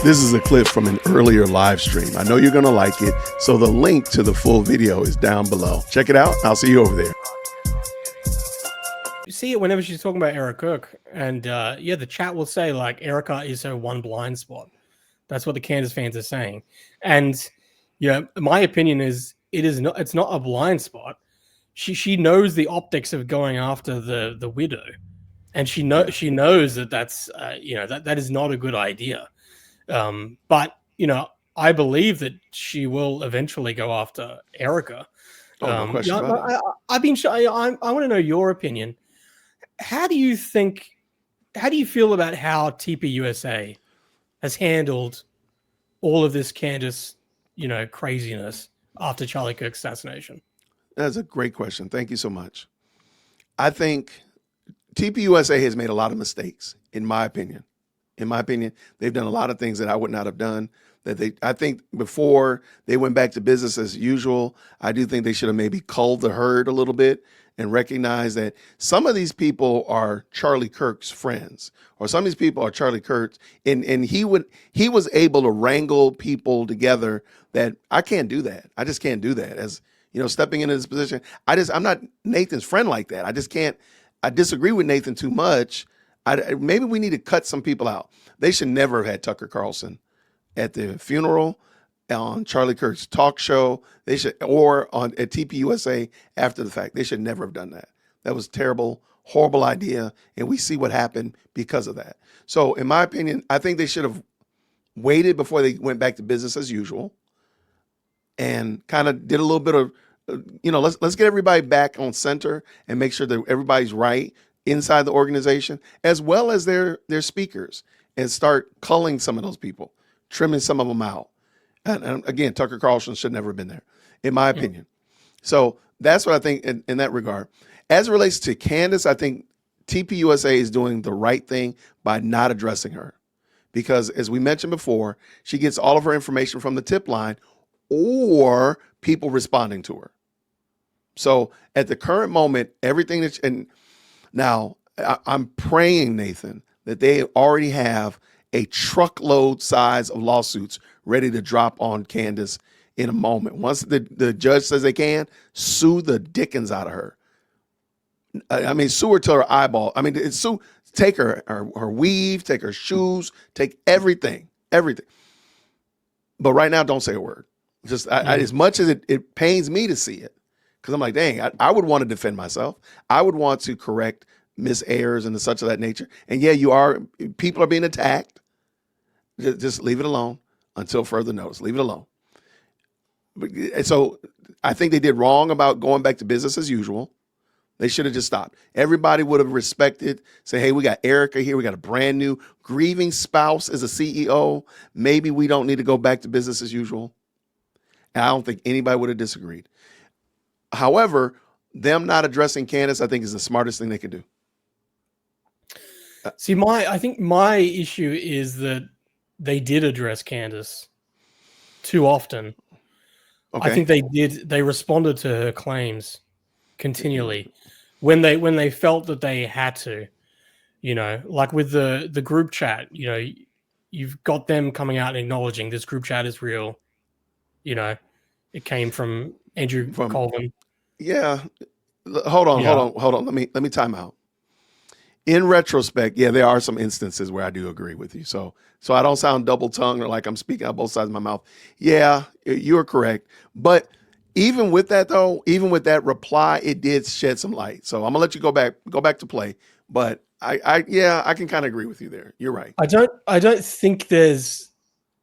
This is a clip from an earlier live stream. I know you're going to like it, so the link to the full video is down below. Check it out. I'll see you over there. You see it whenever she's talking about Eric Kirk, and the chat will say like Erica is her one blind spot. That's what the Candace fans are saying, and my opinion is it's not a blind spot. She knows the optics of going after the widow, and she knows that's that is not a good idea. But I believe that she will eventually go after Erica. No question about it. I want to know your opinion. How do you feel about how TPUSA has handled all of this Candace, craziness after Charlie Kirk's assassination? That's a great question. Thank you so much. I think TPUSA has made a lot of mistakes, in my opinion. In my opinion, they've done a lot of things that I would not have done. I think before they went back to business as usual, I do think they should have maybe culled the herd a little bit and recognized that some of these people are Charlie Kirk's friends, or some of these people are Charlie Kirk's, and he was able to wrangle people together that I can't do that. I just can't do that. As stepping into this position, I'm not Nathan's friend like that. I just can't. I disagree with Nathan too much. Maybe we need to cut some people out. They should never have had Tucker Carlson at the funeral, on Charlie Kirk's talk show. They should, or at TPUSA after the fact. They should never have done that. That was terrible, horrible idea, and we see what happened because of that. So, in my opinion, I think they should have waited before they went back to business as usual, and kind of did a little bit of, let's get everybody back on center and make sure that everybody's right inside the organization, as well as their speakers, and start culling some of those people, trimming some of them out. And again, Tucker Carlson should never have been there, in my opinion. So that's what I think in that regard. As it relates to Candace, I think TPUSA is doing the right thing by not addressing her, because as we mentioned before, she gets all of her information from the tip line or people responding to her. So at the current moment, everything now, I'm praying, Nathan, that they already have a truckload size of lawsuits ready to drop on Candace in a moment. Once the judge says they can, sue the dickens out of her. I mean, sue her to her eyeball. I mean, take her weave, take her shoes, take everything. But right now, don't say a word. Just as much as it pains me to see it, because I'm like, dang, I would want to defend myself. I would want to correct mis-airs and such of that nature. And yeah, people are being attacked. Just leave it alone until further notice. Leave it alone. So I think they did wrong about going back to business as usual. They should have just stopped. Everybody would have respected, say, hey, we got Erica here. We got a brand new grieving spouse as a CEO. Maybe we don't need to go back to business as usual. And I don't think anybody would have disagreed. However, them not addressing Candace, I think, is the smartest thing they could do. See, I think my issue is that they did address Candace too often. Okay. I think they responded to her claims continually when they felt that they had to, like with the group chat, you've got them coming out and acknowledging this group chat is real. It came from Andrew Colvin. Yeah. Hold on. Let me time out. In retrospect, yeah, there are some instances where I do agree with you. So I don't sound double-tongued or like I'm speaking out both sides of my mouth. Yeah, you're correct. But even with that, though, even with that reply, it did shed some light. So I'm gonna let you go back to play. But I can kind of agree with you there. You're right. I don't think there's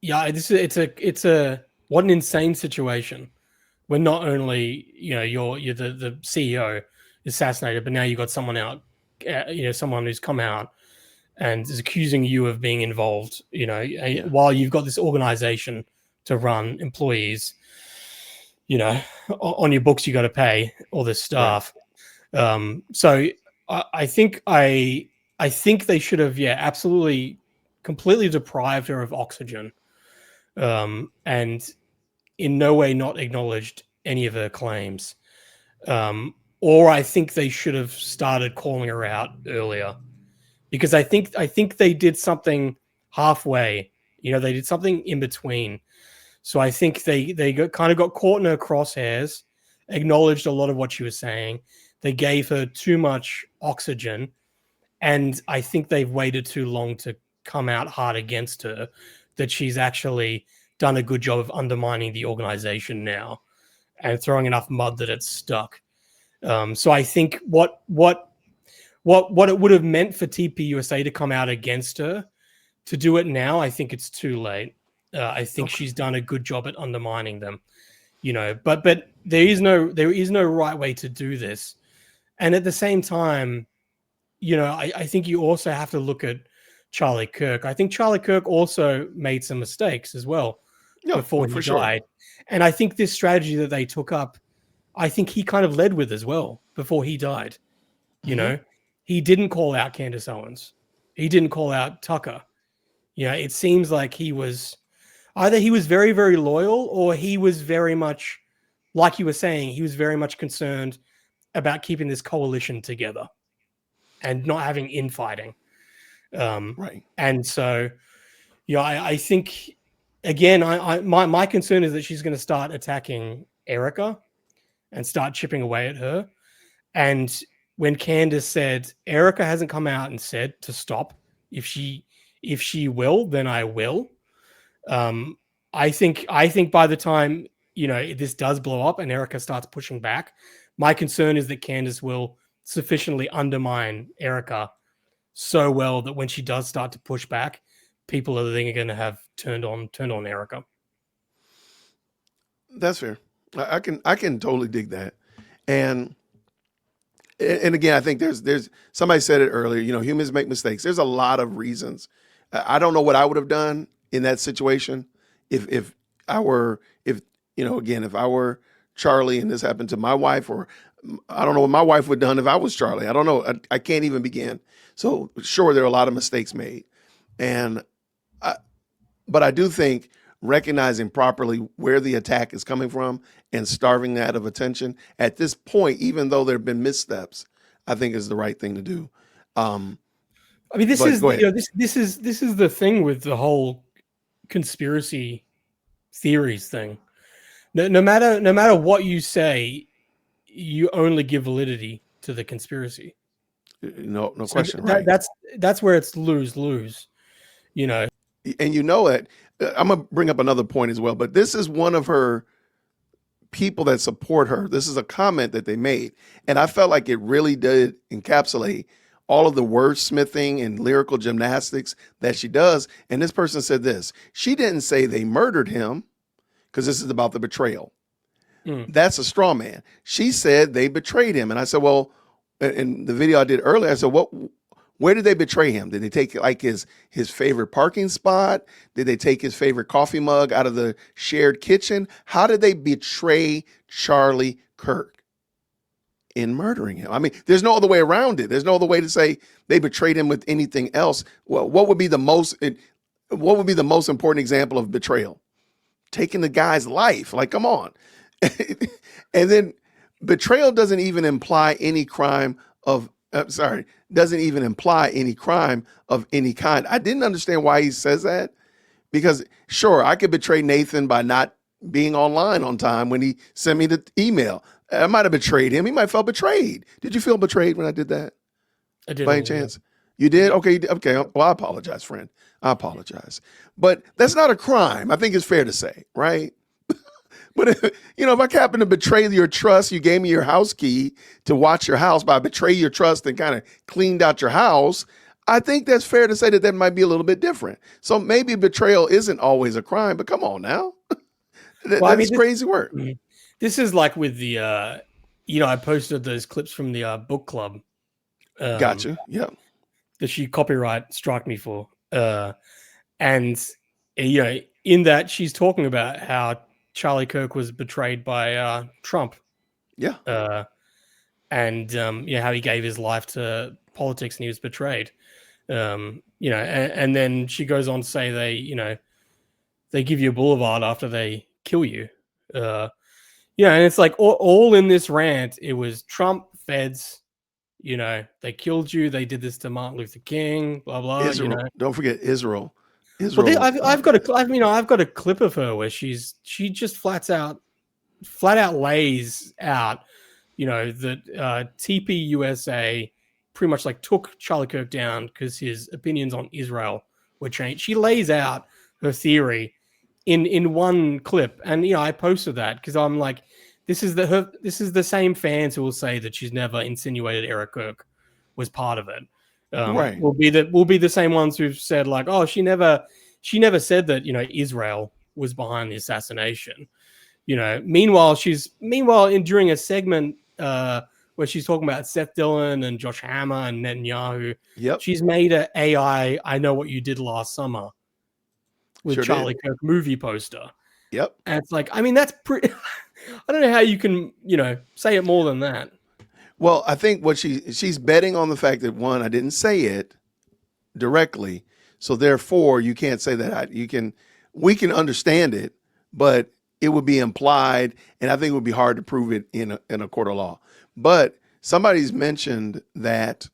it's what an insane situation when not only you're the CEO assassinated, but now you've got someone out, someone who's come out and is accusing you of being involved, while you've got this organization to run, employees, on your books, you got to pay all this stuff. Right. So I think they should have, absolutely completely deprived her of oxygen, and in no way not acknowledged any of her claims. Or I think they should have started calling her out earlier, because I think they did something halfway, They did something in between. So I think they kind of got caught in her crosshairs, acknowledged a lot of what she was saying. They gave her too much oxygen, and I think they've waited too long to come out hard against her, that she's actually done a good job of undermining the organization now and throwing enough mud that it's stuck. So I think what it would have meant for TPUSA to come out against her, to do it now, I think it's too late. I think she's done a good job at undermining them, But there is no right way to do this, and at the same time, I think you also have to look at Charlie Kirk. I think Charlie Kirk also made some mistakes as well before he died, and I think this strategy that they took up, I think he kind of led with as well before he died. He didn't call out Candace Owens, he didn't call out Tucker. It seems like he was very, very loyal, or he was very much, like you were saying, he was very much concerned about keeping this coalition together and not having infighting. Right. And so, I think, again, my concern is that she's going to start attacking Erica and start chipping away at her. And when Candace said, Erica hasn't come out and said to stop. If she will, then I will. I think by the time this does blow up and Erica starts pushing back, my concern is that Candace will sufficiently undermine Erica so well that when she does start to push back, people are then going to have turned on Erica. That's fair. I can totally dig that, and again, I think there's somebody said it earlier. Humans make mistakes. There's a lot of reasons. I don't know what I would have done in that situation if I were Charlie and this happened to my wife, or I don't know what my wife would have done if I was Charlie. I don't know. I can't even begin. So sure, there are a lot of mistakes made, but I do think recognizing properly where the attack is coming from and starving that of attention at this point, even though there have been missteps, I think is the right thing to do. This is the thing with the whole conspiracy theories thing. No matter what you say, you only give validity to the conspiracy. No question. Right. That's where it's lose. And it. I'm gonna bring up another point as well, but this is one of her people that support her. This is a comment that they made, and I felt like it really did encapsulate all of the wordsmithing and lyrical gymnastics that she does. And this person said this: she didn't say they murdered him, because this is about the betrayal. That's a straw man. She said they betrayed him, and I said, well, in the video I did earlier, I said, where did they betray him? Did they take like his favorite parking spot? Did they take his favorite coffee mug out of the shared kitchen? How did they betray Charlie Kirk? In murdering him. There's no other way around it. There's no other way to say they betrayed him with anything else. Well, what would be the most important example of betrayal? Taking the guy's life. Like, come on. And then betrayal doesn't even imply any crime of any kind. I didn't understand why he says that, because sure, I could betray Nathan by not being online on time when he sent me the email. I might have betrayed him. He might have felt betrayed. Did you feel betrayed when I did that? I did. By any chance? You did? Okay. Okay. Well, I apologize, friend. I apologize. But that's not a crime. I think it's fair to say, right? But if I happen to betray your trust, you gave me your house key to watch your house, but I betray your trust and kind of cleaned out your house, I think that's fair to say that might be a little bit different. So maybe betrayal isn't always a crime, but come on now. That's crazy work. This is like with the, I posted those clips from the book club. Gotcha. Yeah. That she copyright struck me for. And, in that she's talking about how Charlie Kirk was betrayed by Trump. Yeah. And how he gave his life to politics and he was betrayed. And then she goes on to say they give you a boulevard after they kill you. And it's like all in this rant, it was Trump, feds, they killed you. They did this to Martin Luther King, blah, blah. Israel. Don't forget Israel. Israel. I've got a clip of her where she just flat out lays out, that TP USA pretty much like took Charlie Kirk down because his opinions on Israel were changed. She lays out her theory in one clip, and I posted that because I'm like, this is the same fans who will say that she's never insinuated Eric Kirk was part of it. Right. Will be the same ones who've said like, oh, she never said that Israel was behind the assassination. Meanwhile during a segment where she's talking about Seth Dillon and Josh Hammer and Netanyahu, Yep. she's made an AI "I Know What You Did Last Summer" with Charlie Kirk movie poster. Yep. And it's like, I mean, that's pretty. I don't know how you can say it more than that. Well, I think what she's betting on the fact that, one, I didn't say it directly, so therefore you can't say that. We can understand it, but it would be implied, and I think it would be hard to prove it in a court of law. But somebody's mentioned that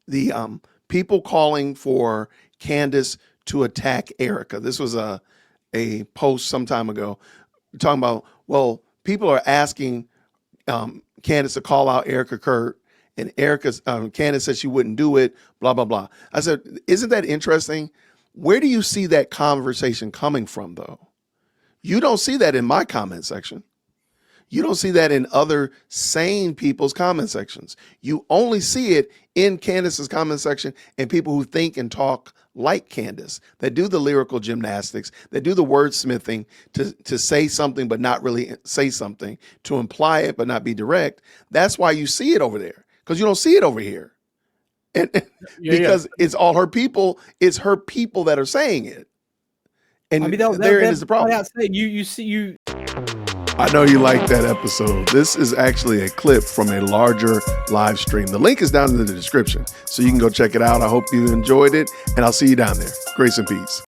the people calling for Candace to attack Erica. This was a post some time ago talking about, well, people are asking Candace to call out Erica Kirk, and Candace said she wouldn't do it, blah, blah, blah. I said, isn't that interesting? Where do you see that conversation coming from, though? You don't see that in my comment section. You don't see that in other sane people's comment sections. You only see it in Candace's comment section and people who think and talk like Candace, that do the lyrical gymnastics, that do the wordsmithing to say something but not really say something, to imply it but not be direct. That's why you see it over there, because you don't see it over here. And because it's all her people. It's her people that are saying it. And therein is the problem. I know you liked that episode. This is actually a clip from a larger live stream. The link is down in the description, so you can go check it out. I hope you enjoyed it, and I'll see you down there. Grace and peace.